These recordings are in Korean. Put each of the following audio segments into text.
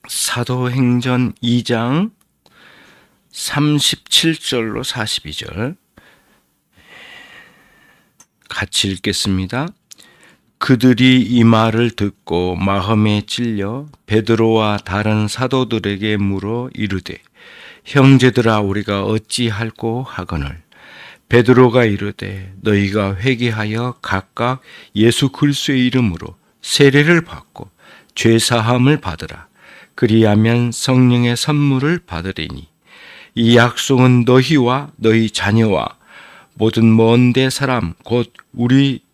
사도행전 2장 37절로 42절 같이 읽겠습니다. 그들이 이 말을 듣고 마음에 찔려 베드로와 다른 사도들에게 물어 이르되 형제들아 우리가 어찌할꼬 하거늘 베드로가 이르되 너희가 회개하여 각각 예수 그리스도의 이름으로 세례를 받고 죄사함을 받으라. 그리하면 성령의 선물을 받으리니 이 약속은 너희와 너희 자녀와 모든 먼 데 사람 곧 우리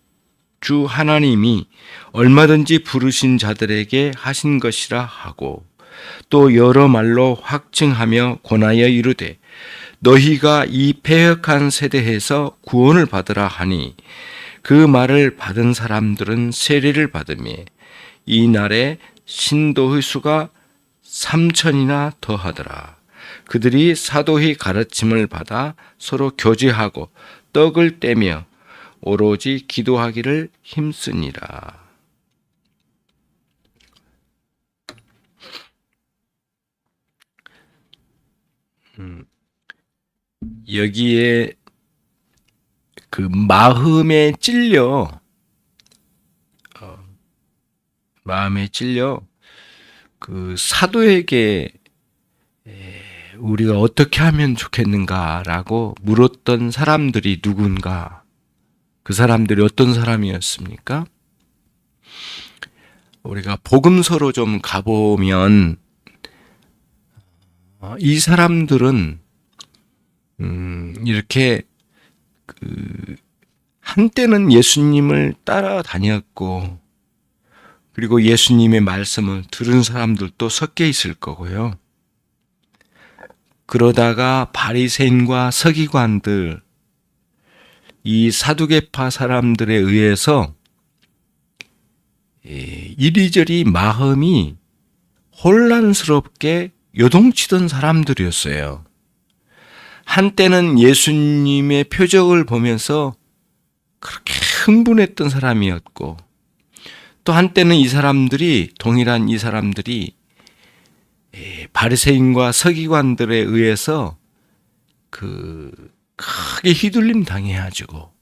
주 하나님이 얼마든지 부르신 자들에게 하신 것이라 하고 또 여러 말로 확증하며 권하여 이르되 너희가 이 패역한 세대에서 구원을 받으라 하니 그 말을 받은 사람들은 세례를 받으며 이 날에 신도의 수가 3,000이나 더하더라. 그들이 사도의 가르침을 받아 서로 교제하고 떡을 떼며 오로지 기도하기를 힘쓰니라. 여기에 그 마음에 찔려 그 사도에게 우리가 어떻게 하면 좋겠는가라고 물었던 사람들이 누군가? 그 사람들이 어떤 사람이었습니까? 우리가 복음서로 좀 가보면 이 사람들은 이렇게 한때는 예수님을 따라다녔고 그리고 예수님의 말씀을 들은 사람들도 섞여 있을 거고요. 그러다가 바리새인과 서기관들, 이 사두개파 사람들에 의해서 이리저리 마음이 혼란스럽게 요동치던 사람들이었어요. 한때는 예수님의 표적을 보면서 그렇게 흥분했던 사람이었고 또 한때는 동일한 이 사람들이 바리새인과 서기관들에 의해서 크게 휘둘림 당해가지고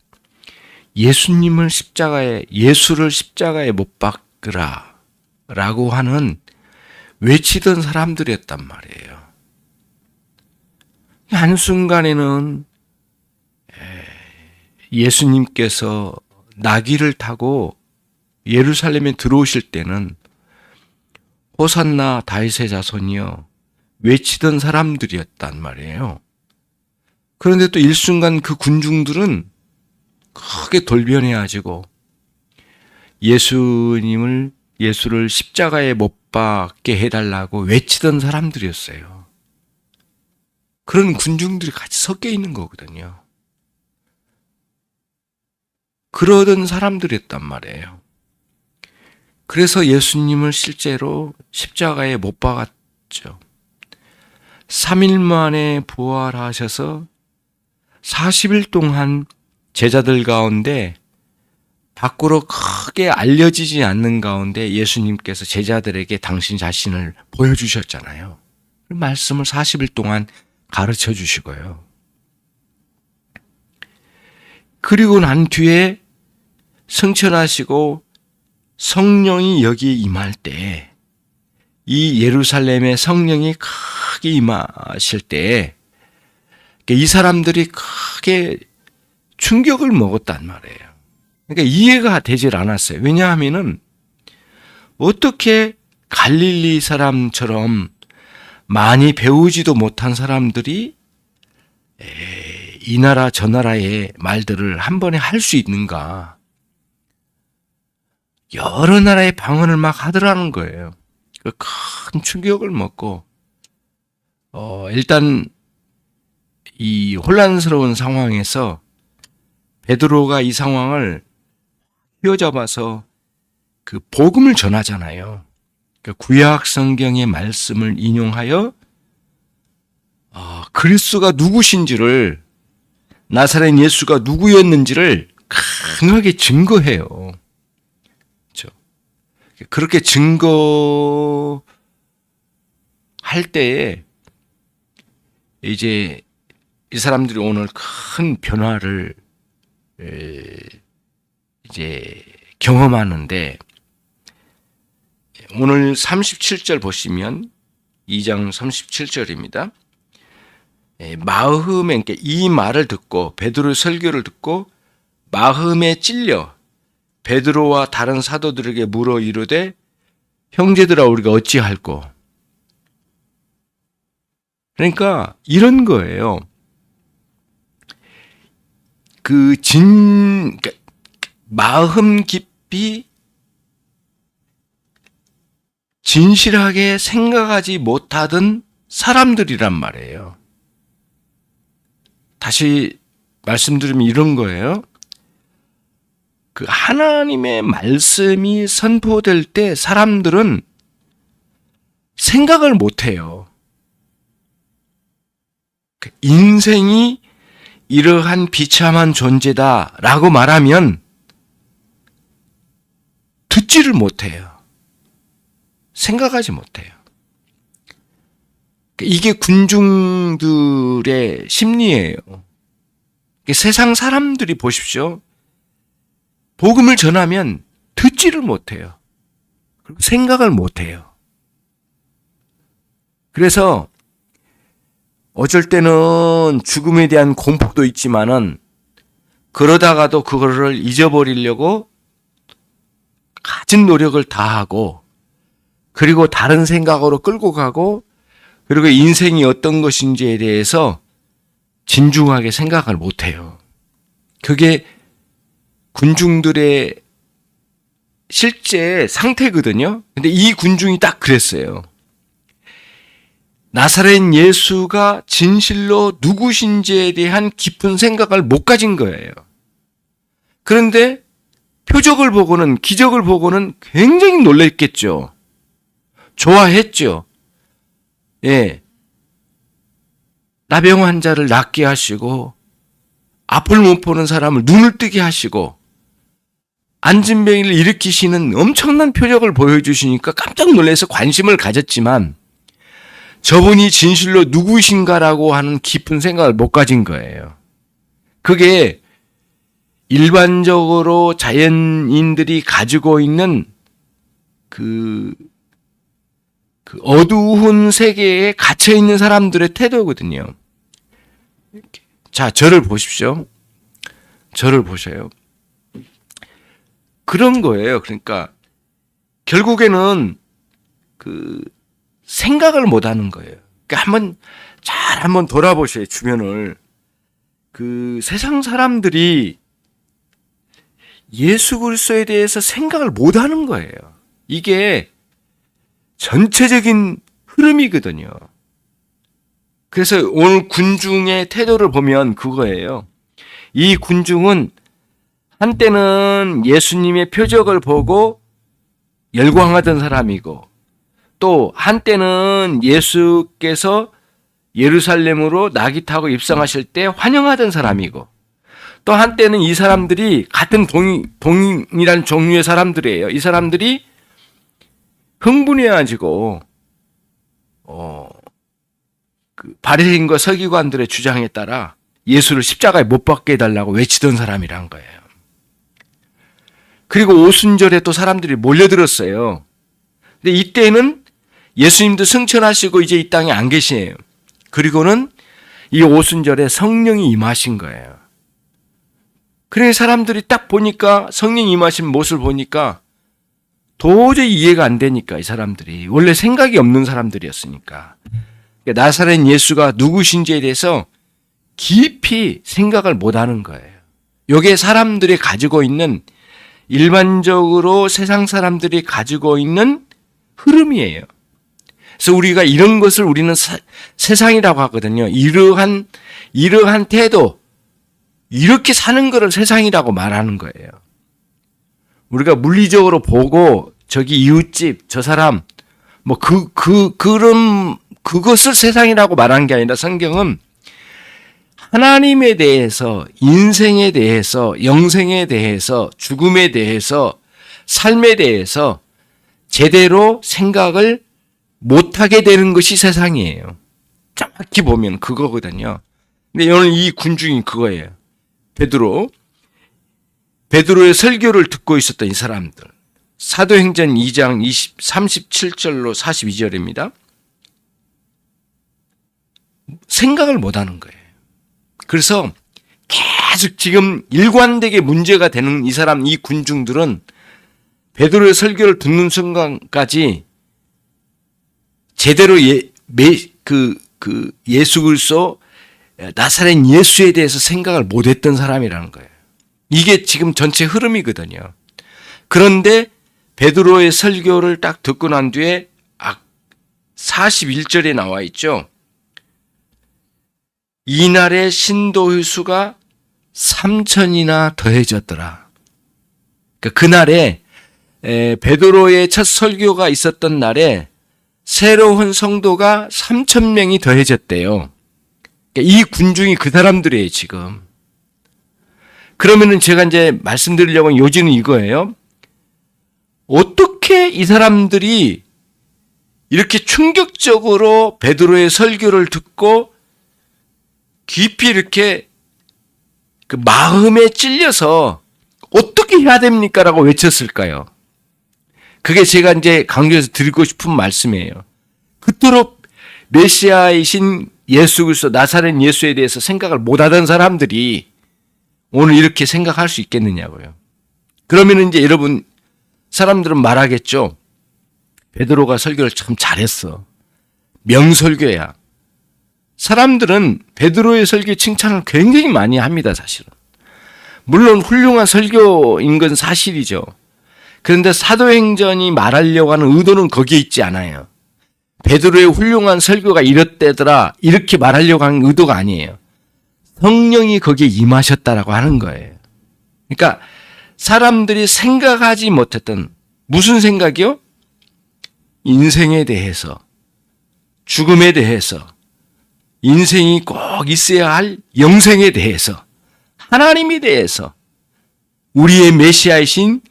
예수를 십자가에 못 박으라 라고 하는 외치던 사람들이었단 말이에요. 한순간에는 예수님께서 나귀를 타고 예루살렘에 들어오실 때는 호산나 다윗의 자손이여 외치던 사람들이었단 말이에요. 그런데 또 일순간 그 군중들은 크게 돌변해가지고 예수를 십자가에 못 박게 해달라고 외치던 사람들이었어요. 그런 군중들이 같이 섞여 있는 거거든요. 그러던 사람들이었단 말이에요. 그래서 예수님을 실제로 십자가에 못 박았죠. 3일 만에 부활하셔서 40일 동안 제자들 가운데 밖으로 크게 알려지지 않는 가운데 예수님께서 제자들에게 당신 자신을 보여주셨잖아요. 말씀을 40일 동안 가르쳐 주시고요. 그리고 난 뒤에 승천하시고 성령이 여기 임할 때, 이 예루살렘에 성령이 크게 임하실 때, 이 사람들이 크게 충격을 먹었단 말이에요. 그러니까 이해가 되질 않았어요. 왜냐하면은 어떻게 갈릴리 사람처럼 많이 배우지도 못한 사람들이 이 나라 저 나라의 말들을 한 번에 할 수 있는가? 여러 나라의 방언을 막 하더라는 거예요. 큰 충격을 먹고 일단 이 혼란스러운 상황에서 베드로가 이 상황을 휘어잡아서 그 복음을 전하잖아요. 구약 성경의 말씀을 인용하여 그리스도가 누구신지를, 나사렛 예수가 누구였는지를 강하게 증거해요. 그렇죠? 그렇게 증거할 때에 이제 이 사람들이 오늘 큰 변화를 이제 경험하는데, 오늘 37절 보시면 2장 37절입니다. 마음에, 그러니까 이 말을 듣고 베드로의 설교를 듣고 마음에 찔려 베드로와 다른 사도들에게 물어 이르되 형제들아 우리가 어찌할꼬. 그러니까 이런 거예요. 그러니까 마음 깊이 진실하게 생각하지 못하던 사람들이란 말이에요. 다시 말씀드리면 이런 거예요. 그 하나님의 말씀이 선포될 때 사람들은 생각을 못해요. 인생이 이러한 비참한 존재다라고 말하면 듣지를 못해요. 생각하지 못해요. 이게 군중들의 심리예요. 세상 사람들이 보십시오. 복음을 전하면 듣지를 못해요. 그리고 생각을 못해요. 그래서 어쩔 때는 죽음에 대한 공포도 있지만은 그러다가도 그거를 잊어버리려고 가진 노력을 다하고, 그리고 다른 생각으로 끌고 가고, 그리고 인생이 어떤 것인지에 대해서 진중하게 생각을 못해요. 그게 군중들의 실제 상태거든요. 근데 이 군중이 딱 그랬어요. 나사렛 예수가 진실로 누구신지에 대한 깊은 생각을 못 가진 거예요. 그런데 표적을 보고는, 기적을 보고는 굉장히 놀랬겠죠. 좋아했죠. 예. 나병 환자를 낫게 하시고, 앞을 못 보는 사람을 눈을 뜨게 하시고, 앉은 병을 일으키시는 엄청난 표적을 보여주시니까 깜짝 놀라서 관심을 가졌지만, 저분이 진실로 누구신가라고 하는 깊은 생각을 못 가진 거예요. 그게 일반적으로 자연인들이 가지고 있는 그 어두운 세계에 갇혀 있는 사람들의 태도거든요. 자, 저를 보십시오. 저를 보셔요. 그런 거예요. 그러니까 결국에는 생각을 못 하는 거예요. 그러니까 한번 돌아보세요, 주변을. 세상 사람들이 예수 그리스도에 대해서 생각을 못 하는 거예요. 이게 전체적인 흐름이거든요. 그래서 오늘 군중의 태도를 보면 그거예요. 이 군중은 한때는 예수님의 표적을 보고 열광하던 사람이고, 또 한때는 예수께서 예루살렘으로 낙이 타고 입성하실 때 환영하던 사람이고, 또 한때는 이 사람들이 같은 동일한 종류의 사람들이에요. 이 사람들이 흥분해가지고 바리새인과 서기관들의 주장에 따라 예수를 십자가에 못 박게 해달라고 외치던 사람이란 거예요. 그리고 오순절에 또 사람들이 몰려들었어요. 근데 이때는 예수님도 승천하시고 이제 이 땅에 안 계시에요. 그리고는 이 오순절에 성령이 임하신 거예요. 그래 사람들이 딱 보니까, 성령 임하신 모습을 보니까 도저히 이해가 안 되니까, 이 사람들이 원래 생각이 없는 사람들이었으니까, 나사렛 예수가 누구신지에 대해서 깊이 생각을 못하는 거예요. 이게 사람들이 가지고 있는, 일반적으로 세상 사람들이 가지고 있는 흐름이에요. 그래서 우리가 이런 것을 우리는 세상이라고 하거든요. 이러한 태도, 이렇게 사는 것을 세상이라고 말하는 거예요. 우리가 물리적으로 보고 저기 이웃집, 저 사람, 그것을 세상이라고 말하는 게 아니라, 성경은 하나님에 대해서, 인생에 대해서, 영생에 대해서, 죽음에 대해서, 삶에 대해서 제대로 생각을 못하게 되는 것이 세상이에요. 정확히 보면 그거거든요. 근데 오늘 이 군중이 그거예요. 베드로의 설교를 듣고 있었던 이 사람들. 사도행전 2장 37절로 42절입니다. 생각을 못하는 거예요. 그래서 계속 지금 일관되게 문제가 되는 이 사람, 이 군중들은 베드로의 설교를 듣는 순간까지 제대로 예수 그리스도 나사렛 예수에 대해서 생각을 못했던 사람이라는 거예요. 이게 지금 전체 흐름이거든요. 그런데 베드로의 설교를 딱 듣고 난 뒤에 41절에 나와 있죠. 이날에 신도의 수가 3,000이나 더해졌더라. 그날에 베드로의 첫 설교가 있었던 날에 새로운 성도가 3,000명이 더해졌대요. 이 군중이 그 사람들이에요, 지금. 그러면은 제가 이제 말씀드리려고 하는 요지는 이거예요. 어떻게 이 사람들이 이렇게 충격적으로 베드로의 설교를 듣고 깊이 이렇게 그 마음에 찔려서 어떻게 해야 됩니까? 라고 외쳤을까요? 그게 제가 이제 강조해서 드리고 싶은 말씀이에요. 그토록 메시아이신 예수 그리스도 나사렛 예수에 대해서 생각을 못하던 사람들이 오늘 이렇게 생각할 수 있겠느냐고요. 그러면 이제 여러분 사람들은 말하겠죠. 베드로가 설교를 참 잘했어. 명설교야. 사람들은 베드로의 설교 칭찬을 굉장히 많이 합니다, 사실은. 물론 훌륭한 설교인 건 사실이죠. 그런데 사도행전이 말하려고 하는 의도는 거기에 있지 않아요. 베드로의 훌륭한 설교가 이렇대더라 이렇게 말하려고 하는 의도가 아니에요. 성령이 거기에 임하셨다라고 하는 거예요. 그러니까 사람들이 생각하지 못했던 무슨 생각이요? 인생에 대해서, 죽음에 대해서, 인생이 꼭 있어야 할 영생에 대해서, 하나님에 대해서, 우리의 메시아이신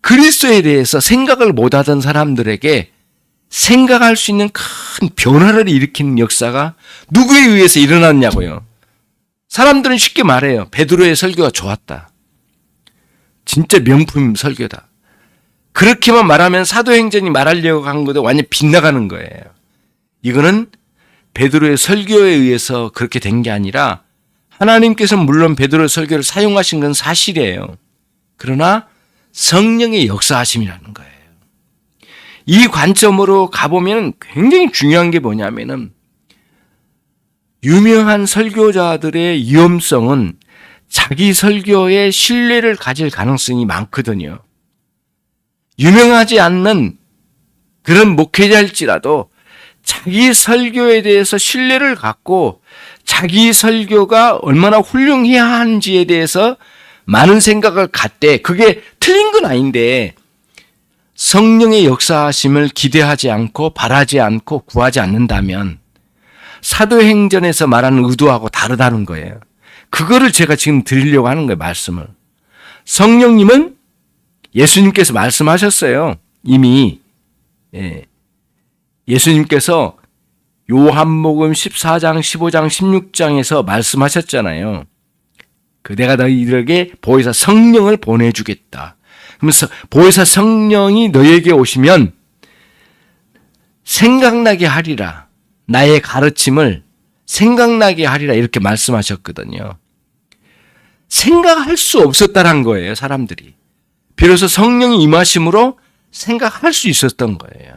그리스도에 대해서 생각을 못하던 사람들에게 생각할 수 있는 큰 변화를 일으키는 역사가 누구에 의해서 일어났냐고요. 사람들은 쉽게 말해요. 베드로의 설교가 좋았다. 진짜 명품 설교다. 그렇게만 말하면 사도행전이 말하려고 한 것도 완전 빗나가는 거예요. 이거는 베드로의 설교에 의해서 그렇게 된 게 아니라 하나님께서 물론 베드로의 설교를 사용하신 건 사실이에요. 그러나 성령의 역사하심이라는 거예요. 이 관점으로 가보면 굉장히 중요한 게 뭐냐면은 유명한 설교자들의 위험성은 자기 설교에 신뢰를 가질 가능성이 많거든요. 유명하지 않는 그런 목회자일지라도 자기 설교에 대해서 신뢰를 갖고 자기 설교가 얼마나 훌륭해야 하는지에 대해서 많은 생각을 갖되 그게 틀린 건 아닌데 성령의 역사하심을 기대하지 않고 바라지 않고 구하지 않는다면 사도행전에서 말하는 의도하고 다르다는 거예요. 그거를 제가 지금 드리려고 하는 거예요, 말씀을. 성령님은 예수님께서 말씀하셨어요. 이미 예수님께서 요한복음 14장, 15장, 16장에서 말씀하셨잖아요. 내가 너희들에게 보혜사 성령을 보내주겠다. 그러면서 보혜사 성령이 너희에게 오시면 생각나게 하리라. 나의 가르침을 생각나게 하리라 이렇게 말씀하셨거든요. 생각할 수 없었다는 거예요, 사람들이. 비로소 성령이 임하심으로 생각할 수 있었던 거예요.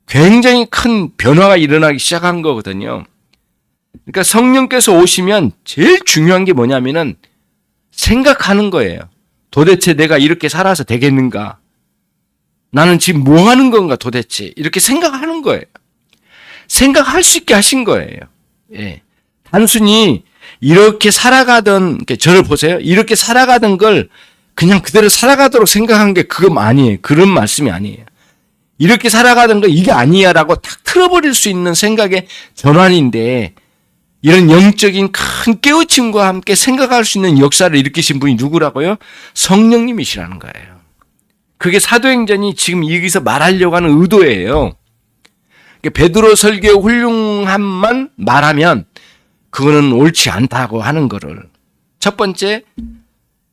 굉장히 큰 변화가 일어나기 시작한 거거든요. 그러니까 성령께서 오시면 제일 중요한 게 뭐냐면은 생각하는 거예요. 도대체 내가 이렇게 살아서 되겠는가? 나는 지금 뭐 하는 건가 도대체? 이렇게 생각하는 거예요. 생각할 수 있게 하신 거예요. 예. 단순히 이렇게 살아가던, 저를 보세요. 이렇게 살아가던 걸 그냥 그대로 살아가도록 생각한 게 그거 아니에요. 그런 말씀이 아니에요. 이렇게 살아가던 거 이게 아니야 라고 탁 틀어버릴 수 있는 생각의 전환인데 이런 영적인 큰 깨우침과 함께 생각할 수 있는 역사를 일으키신 분이 누구라고요? 성령님이시라는 거예요. 그게 사도행전이 지금 여기서 말하려고 하는 의도예요. 베드로 설교의 훌륭함만 말하면 그거는 옳지 않다고 하는 거를. 첫 번째,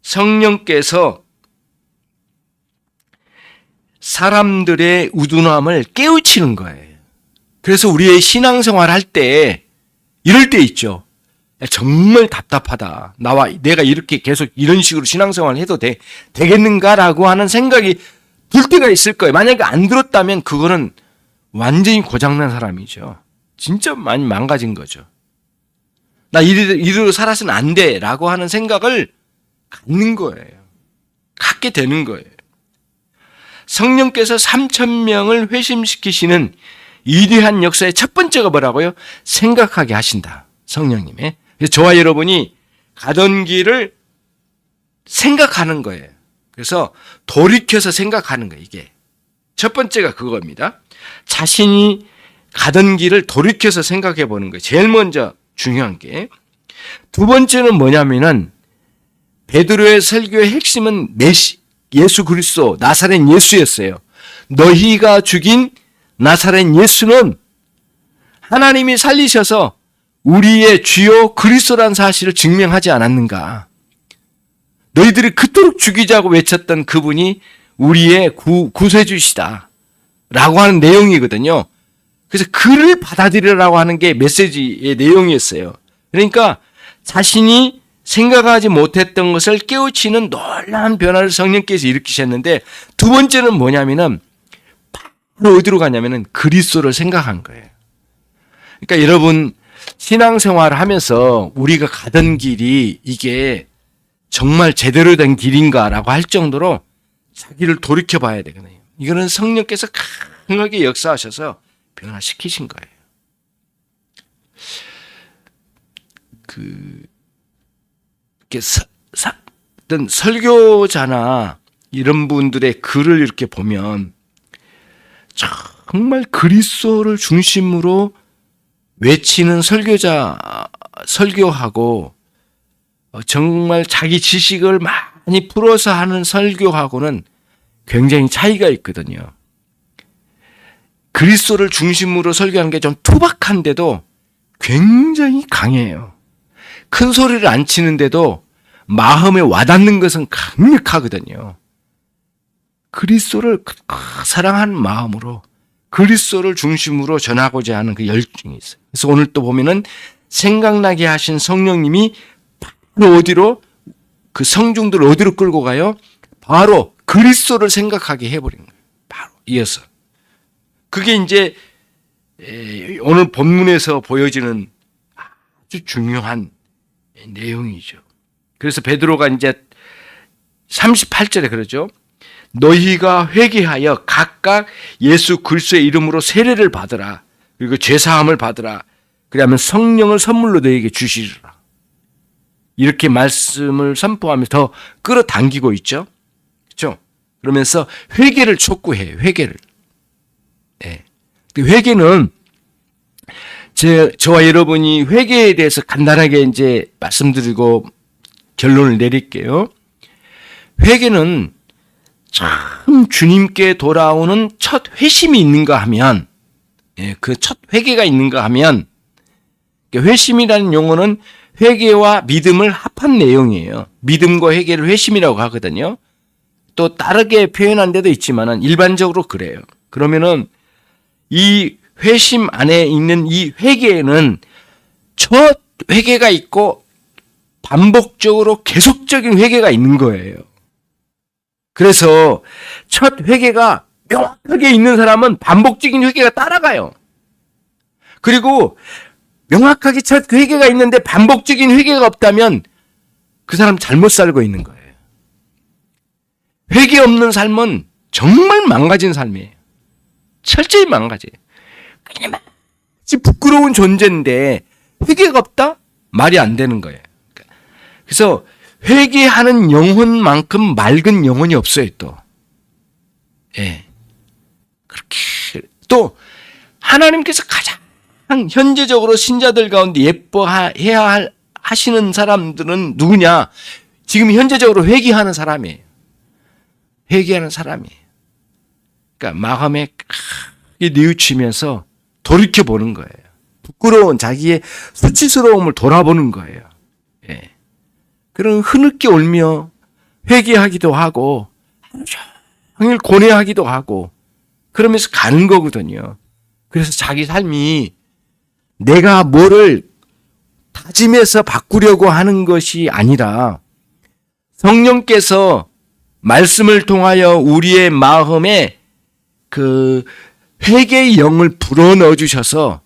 성령께서 사람들의 우둔함을 깨우치는 거예요. 그래서 우리의 신앙생활 할 때 이럴 때 있죠. 정말 답답하다. 내가 이렇게 계속 이런 식으로 신앙생활을 해도 되겠는가라고 하는 생각이 들 때가 있을 거예요. 만약에 안 들었다면 그거는 완전히 고장난 사람이죠. 진짜 많이 망가진 거죠. 나 이대로 살아서는 안 돼 라고 하는 생각을 갖는 거예요. 갖게 되는 거예요. 성령께서 3,000명을 회심시키시는 위대한 역사의 첫 번째가 뭐라고요? 생각하게 하신다. 성령님의. 그래서 저와 여러분이 가던 길을 생각하는 거예요. 그래서 돌이켜서 생각하는 거예요. 이게 첫 번째가 그겁니다. 자신이 가던 길을 돌이켜서 생각해 보는 거예요. 제일 먼저 중요한 게. 두 번째는 뭐냐면은 베드로의 설교의 핵심은 예수 그리스도 나사렛 예수였어요. 너희가 죽인 나사렛 예수는 하나님이 살리셔서 우리의 주요 그리스도란 사실을 증명하지 않았는가. 너희들이 그토록 죽이자고 외쳤던 그분이 우리의 구세주시다 라고 하는 내용이거든요. 그래서 그를 받아들이라고 하는 게 메시지의 내용이었어요. 그러니까 자신이 생각하지 못했던 것을 깨우치는 놀라운 변화를 성령께서 일으키셨는데, 두 번째는 뭐냐면은 바로 어디로 가냐면은 그리스도를 생각한 거예요. 그러니까 여러분 신앙생활을 하면서 우리가 가던 길이 이게 정말 제대로 된 길인가라고 할 정도로 자기를 돌이켜 봐야 되거든요. 이거는 성령께서 강하게 역사하셔서 변화시키신 거예요. 어떤 설교자나 이런 분들의 글을 이렇게 보면 정말 그리스도를 중심으로 외치는 설교하고 정말 자기 지식을 많이 풀어서 하는 설교하고는 굉장히 차이가 있거든요. 그리스도를 중심으로 설교하는 게 좀 투박한데도 굉장히 강해요. 큰 소리를 안 치는데도 마음에 와닿는 것은 강력하거든요. 그리스도를 사랑하는 마음으로 그리스도를 중심으로 전하고자 하는 그 열정이 있어요. 그래서 오늘 또 보면은 생각나게 하신 성령님이 바로 어디로, 그 성중들을 어디로 끌고 가요? 바로 그리스도를 생각하게 해버린 거예요. 바로 이어서. 그게 이제 오늘 본문에서 보여지는 아주 중요한 내용이죠. 그래서 베드로가 이제 38절에 그러죠. 너희가 회개하여 각각 예수 그리스도의 이름으로 세례를 받으라. 그리고 죄사함을 받으라. 그러면 성령을 선물로 너희에게 주시리라. 이렇게 말씀을 선포하면서 더 끌어당기고 있죠. 그렇죠? 그러면서 회개를 촉구해요. 회개를. 네. 회개는 저와 여러분이 회개에 대해서 간단하게 이제 말씀드리고 결론을 내릴게요. 회개는 참 주님께 돌아오는 첫 회심이 있는가 하면, 그 첫 회개가 있는가 하면, 회심이라는 용어는 회개와 믿음을 합한 내용이에요. 믿음과 회개를 회심이라고 하거든요. 또 다르게 표현한 데도 있지만은 일반적으로 그래요. 그러면은 이 회심 안에 있는 이 회개에는 첫 회개가 있고 반복적으로 계속적인 회개가 있는 거예요. 그래서 첫 회개가 명확하게 있는 사람은 반복적인 회개가 따라가요. 그리고 명확하게 첫 회개가 있는데 반복적인 회개가 없다면 그 사람 잘못 살고 있는 거예요. 회개 없는 삶은 정말 망가진 삶이에요. 철저히 망가져요. 그냥 마치 부끄러운 존재인데 회개가 없다? 말이 안 되는 거예요. 그래서 회개하는 영혼만큼 맑은 영혼이 없어요, 또. 예. 그렇게. 또, 하나님께서 가장 현재적으로 신자들 가운데 예뻐해야 하시는 사람들은 누구냐? 지금 현재적으로 회개하는 사람이에요. 회개하는 사람이에요. 그러니까 마음에 크게 뉘우치면서 돌이켜보는 거예요. 부끄러운 자기의 수치스러움을 돌아보는 거예요. 예. 그런 흐느끼 울며 회개하기도 하고 하루 종일 고뇌하기도 하고 그러면서 가는 거거든요. 그래서 자기 삶이 내가 뭐를 다짐해서 바꾸려고 하는 것이 아니라 성령께서 말씀을 통하여 우리의 마음에 그 회개의 영을 불어넣어 주셔서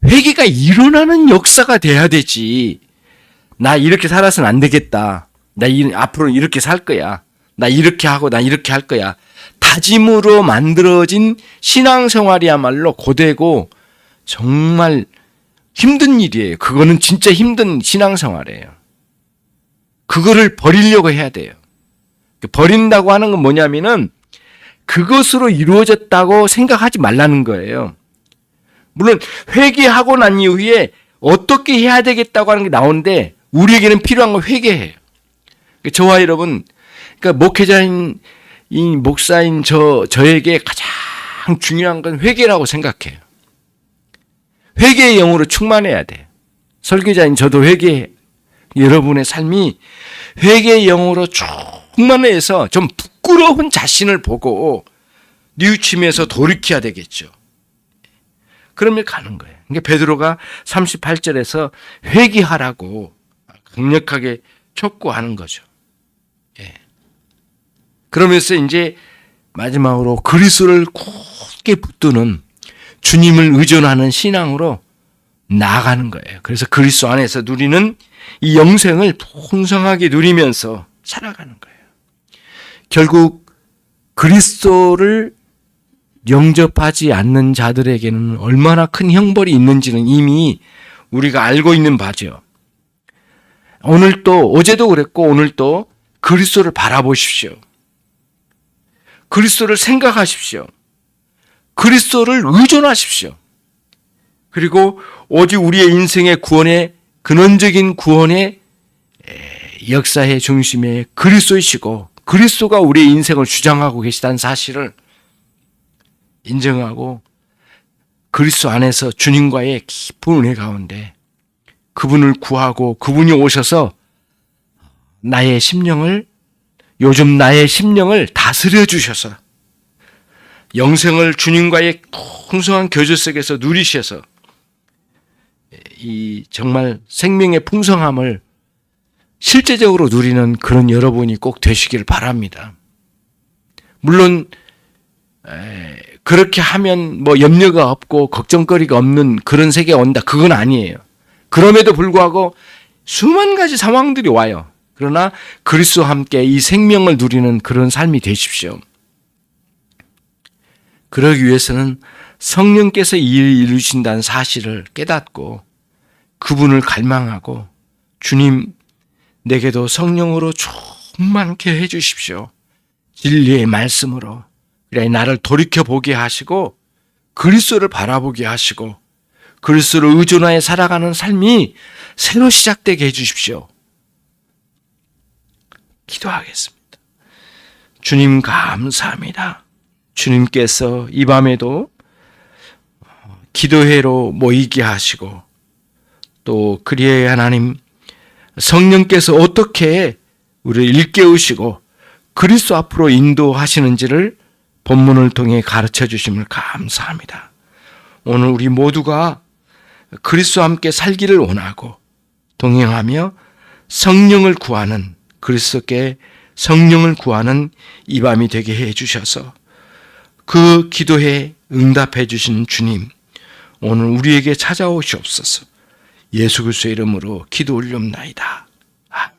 회개가 일어나는 역사가 돼야 되지. 나 이렇게 살아서는 안 되겠다. 나 앞으로 이렇게 살 거야. 나 이렇게 하고 나 이렇게 할 거야. 다짐으로 만들어진 신앙생활이야말로 고되고 정말 힘든 일이에요. 그거는 진짜 힘든 신앙생활이에요. 그거를 버리려고 해야 돼요. 버린다고 하는 건 뭐냐면은 그것으로 이루어졌다고 생각하지 말라는 거예요. 물론 회개하고 난 이후에 어떻게 해야 되겠다고 하는 게 나오는데 우리에게는 필요한 건 회개예요. 저와 여러분, 그러니까 목회자인 이 목사인 저에게 가장 중요한 건 회개라고 생각해요. 회개의 영으로 충만해야 돼요. 설교자인 저도 여러분의 삶이 회개의 영으로 충만해서 좀 부끄러운 자신을 보고 뉘우치면서 돌이켜야 되겠죠. 그러면 가는 거예요. 그러니까 베드로가 38절에서 회개하라고 강력하게 촉구하는 거죠. 예. 그러면서 이제 마지막으로 그리스도를 굳게 붙드는 주님을 의존하는 신앙으로 나아가는 거예요. 그래서 그리스도 안에서 누리는 이 영생을 풍성하게 누리면서 살아가는 거예요. 결국 그리스도를 영접하지 않는 자들에게는 얼마나 큰 형벌이 있는지는 이미 우리가 알고 있는 바죠. 오늘도 어제도 그랬고 오늘도 그리스도를 바라보십시오. 그리스도를 생각하십시오. 그리스도를 의존하십시오. 그리고 오직 우리의 인생의 구원의 근원적인 구원의 역사의 중심에 그리스도이시고 그리스도가 우리의 인생을 주장하고 계시다는 사실을 인정하고 그리스도 안에서 주님과의 깊은 은혜 가운데 그분을 구하고 그분이 오셔서 요즘 나의 심령을 다스려 주셔서 영생을 주님과의 풍성한 교제 속에서 누리셔서 이 정말 생명의 풍성함을 실제적으로 누리는 그런 여러분이 꼭 되시길 바랍니다. 물론 그렇게 하면 뭐 염려가 없고 걱정거리가 없는 그런 세계가 온다. 그건 아니에요. 그럼에도 불구하고 수만 가지 상황들이 와요. 그러나 그리스도와 함께 이 생명을 누리는 그런 삶이 되십시오. 그러기 위해서는 성령께서 일을 이루신다는 사실을 깨닫고 그분을 갈망하고 주님 내게도 성령으로 충만케 해 주십시오. 진리의 말씀으로 그래 나를 돌이켜보게 하시고 그리스도를 바라보게 하시고 그리스도를 의존하여 살아가는 삶이 새로 시작되게 해 주십시오. 기도하겠습니다. 주님 감사합니다. 주님께서 이 밤에도 기도회로 모이게 하시고 또 그리하여 하나님 성령께서 어떻게 우리를 일깨우시고 그리스도 앞으로 인도하시는지를 본문을 통해 가르쳐 주심을 감사합니다. 오늘 우리 모두가 그리스도와 함께 살기를 원하고 동행하며 성령을 구하는 그리스도께 성령을 구하는 이 밤이 되게 해 주셔서 그 기도에 응답해 주시는 주님 오늘 우리에게 찾아오시옵소서. 예수 그리스도의 이름으로 기도 올리옵나이다. 아멘.